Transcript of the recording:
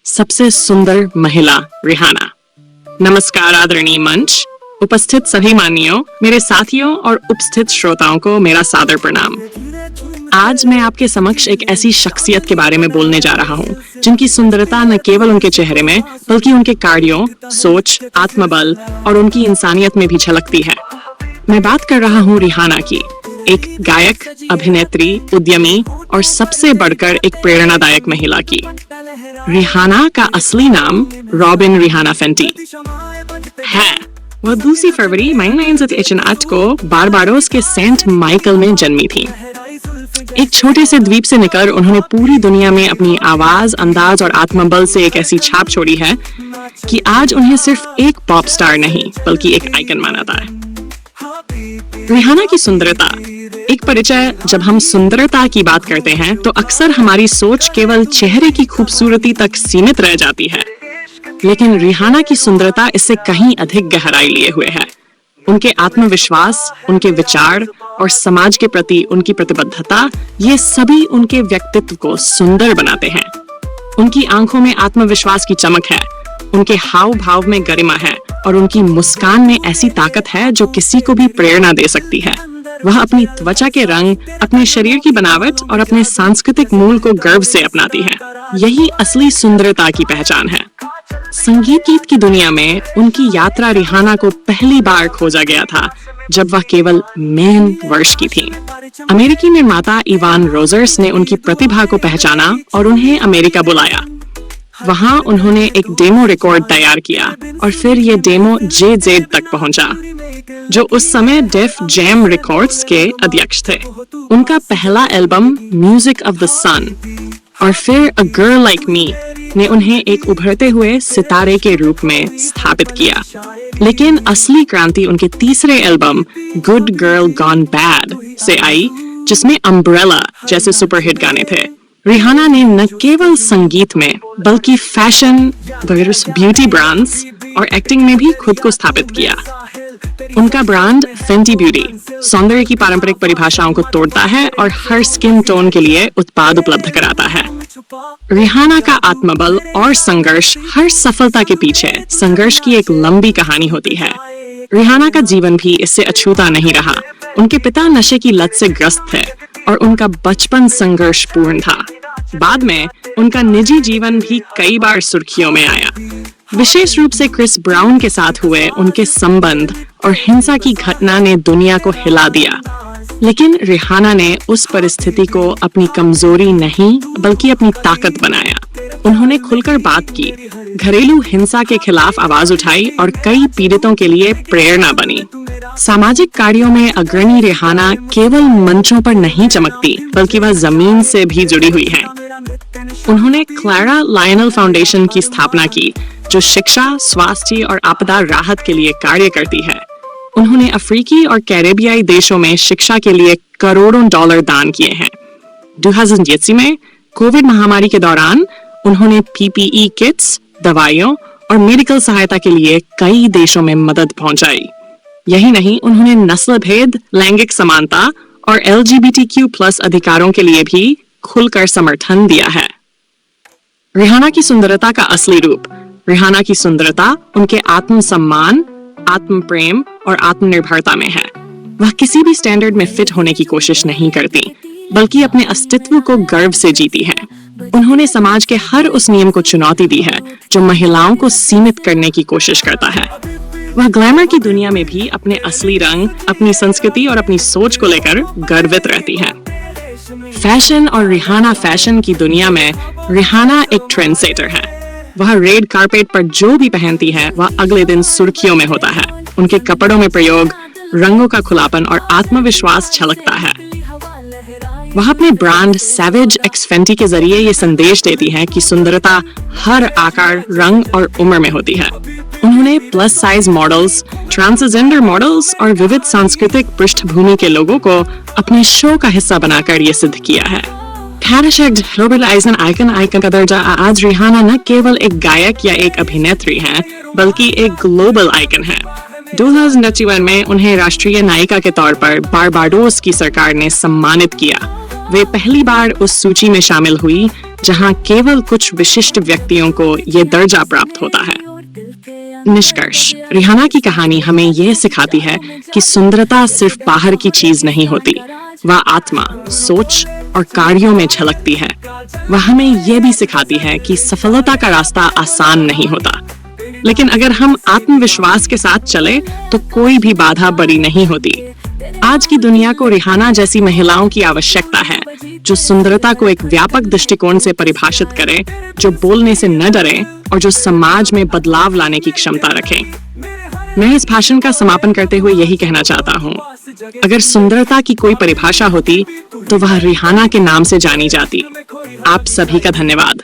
सबसे सुंदर महिला रिहाना। नमस्कार आदरणीय मंच, उपस्थित सभी माननीयों, मेरे साथियों और उपस्थित श्रोताओं को मेरा सादर प्रणाम। आज मैं आपके समक्ष एक ऐसी शख्सियत के बारे में बोलने जा रहा हूँ जिनकी सुंदरता न केवल उनके चेहरे में बल्कि उनके कार्यों, सोच, आत्मबल और उनकी इंसानियत में भी झलकती है। मैं बात कर रहा हूँ रिहाना की, एक गायक, अभिनेत्री, उद्यमी और सबसे बढ़कर एक प्रेरणादायक महिला की। रिहाना का असली नाम रॉबिन रिहाना फेंटी है। वह 2 फरवरी 1988 को बारबाडोस के सेंट माइकल में जन्मी थी। एक छोटे से द्वीप से निकल उन्होंने पूरी दुनिया में अपनी आवाज, अंदाज और आत्मबल से एक ऐसी छाप छोड़ी है कि आज उन्हें सिर्फ एक पॉप स्टार नहीं बल्कि एक आइकन माना जाता है। रिहाना की सुंदरता। एक परिचय। जब हम सुंदरता की बात करते हैं तो अक्सर हमारी सोच केवल चेहरे की खूबसूरती तक सीमित रह जाती है, लेकिन रिहाना की सुंदरता इससे कहीं अधिक गहराई लिए हुए है। उनके आत्मविश्वास, उनके विचार और समाज के प्रति उनकी प्रतिबद्धता, ये सभी उनके व्यक्तित्व को सुंदर बनाते हैं। उनकी आंखों में आत्मविश्वास की चमक है, उनके हाव भाव में गरिमा है और उनकी मुस्कान में ऐसी ताकत है जो किसी को भी प्रेरणा दे सकती है। वह अपनी त्वचा के रंग, अपने शरीर की बनावट और अपने सांस्कृतिक मूल को गर्व से अपनाती है। यही असली सुंदरता की पहचान है। संगीत गीत की दुनिया में उनकी यात्रा रिहाना को पहली बार खोजा गया था जब वह केवल 9 वर्ष की थी। अमेरिकी निर्माता इवान रोजर्स ने उनकी प्रतिभा को पहचाना और उन्हें अमेरिका बुलाया। वहां उन्होंने एक डेमो रिकॉर्ड तैयार किया और फिर ये डेमो JZ तक पहुंचा, जो उस समय डेफ जैम रिकॉर्ड्स के अध्यक्ष थे। उनका पहला एल्बम म्यूजिक ऑफ द सन और फिर अ गर्ल लाइक मी ने उन्हें एक उभरते हुए सितारे के रूप में स्थापित किया। लेकिन असली क्रांति उनके तीसरे album good girl gone bad से आई, जिसमें अम्ब्रेला जैसे सुपरहिट गाने थे। रिहाना ने न केवल संगीत में बल्कि फैशन, ब्यूटी ब्रांड्स और एक्टिंग में भी खुद को स्थापित किया। उनका ब्रांड फेंटी ब्यूटी सौंदर्य की पारंपरिक परिभाषाओं को तोड़ता है और हर स्किन टोन के लिए उत्पाद उपलब्ध कराता है। रिहाना का आत्मबल और संघर्ष। हर सफलता के पीछे संघर्ष की एक लंबी कहानी होती है। रिहाना का जीवन भी इससे अछूता नहीं रहा। उनके पिता नशे की लत से ग्रस्त थे और उनका बचपन संघर्षपूर्ण था। बाद में उनका निजी जीवन भी कई बार सुर्खियों में आया, विशेष रूप से क्रिस ब्राउन के साथ हुए उनके संबंध और हिंसा की घटना ने दुनिया को हिला दिया। लेकिन रिहाना ने उस परिस्थिति को अपनी कमजोरी नहीं बल्कि अपनी ताकत बनाया। उन्होंने खुलकर बात की, घरेलू हिंसा के खिलाफ आवाज उठाई और कई पीड़ितों के लिए प्रेरणा बनी। सामाजिक कार्यों में अग्रणी रिहाना केवल मंचों पर नहीं चमकती बल्कि वह जमीन से भी जुड़ी हुई है। उन्होंने क्लारा लायनल फाउंडेशन की स्थापना की, जो शिक्षा, स्वास्थ्य और आपदा राहत के लिए कार्य करती है। उन्होंने अफ्रीकी और कैरेबियाई देशों में शिक्षा के लिए करोड़ों डॉलर दान किए हैं। 2020 में कोविड महामारी के दौरान उन्होंने PPE किट्स, दवाइयों और मेडिकल सहायता के लिए कई देशों में मदद पहुंचाई। यही नहीं, उन्होंने नस्ल भेद, लैंगिक समानता और LGBTQ+ अधिकारों के लिए भी खुलकर समर्थन दिया है। रिहाना की सुंदरता का असली रूप। रिहाना की सुंदरता उनके आत्मसम्मान, आत्म प्रेम और आत्मनिर्भरता में है। वह किसी भी स्टैंडर्ड में फिट होने की कोशिश नहीं करती बल्कि अपने अस्तित्व को गर्व से जीती है। उन्होंने समाज के हर उस नियम को चुनौती दी है जो महिलाओं को सीमित करने की कोशिश करता है। वह ग्लैमर की दुनिया में भी अपने असली रंग, अपनी संस्कृति और अपनी सोच को लेकर गर्वित रहती है। फैशन और रिहाना फैशन की दुनिया में रिहाना एक ट्रेंडसेटर है। वह रेड कारपेट पर जो भी पहनती है वह अगले दिन सुर्खियों में होता है। उनके कपड़ों में प्रयोग, रंगों का खुलापन और आत्मविश्वास झलकता है। वह अपने ब्रांड सैवेज एक्स फेंटी के जरिए ये संदेश देती है कि सुंदरता हर आकार, रंग और उम्र में होती है। उन्होंने plus size models, transgender models और विविध सांस्कृतिक पृष्ठभूमि के लोगों को अपने शो का हिस्सा बनाकर ये सिद्ध किया है। ग्लोबल आइकन का दर्जा। आज रिहाना न केवल एक गायक या एक अभिनेत्री हैं, बल्कि एक ग्लोबल आइकन है। 2021 में उन्हें राष्ट्रीय नायिका के तौर पर बारबाडोस की सरकार ने सम्मानित किया। वे पहली बार उस सूची में शामिल हुई जहां केवल कुछ विशिष्ट व्यक्तियों को ये दर्जा प्राप्त होता है। निष्कर्ष, रिहाना की कहानी हमें यह सिखाती है कि सुंदरता सिर्फ बाहर की चीज नहीं होती, वह आत्मा, सोच और कार्यों में झलकती है। वह हमें यह भी सिखाती है कि सफलता का रास्ता आसान नहीं होता, लेकिन अगर हम आत्मविश्वास के साथ चले तो कोई भी बाधा बड़ी नहीं होती। आज की दुनिया को रिहाना जैसी महिलाओं की आवश्यकता है, जो सुंदरता को एक व्यापक दृष्टिकोण से परिभाषित करे, जो बोलने से न डरे और जो समाज में बदलाव लाने की क्षमता रखे। मैं इस भाषण का समापन करते हुए यही कहना चाहता हूँ, अगर सुंदरता की कोई परिभाषा होती तो वह रिहाना के नाम से जानी जाती। आप सभी का धन्यवाद।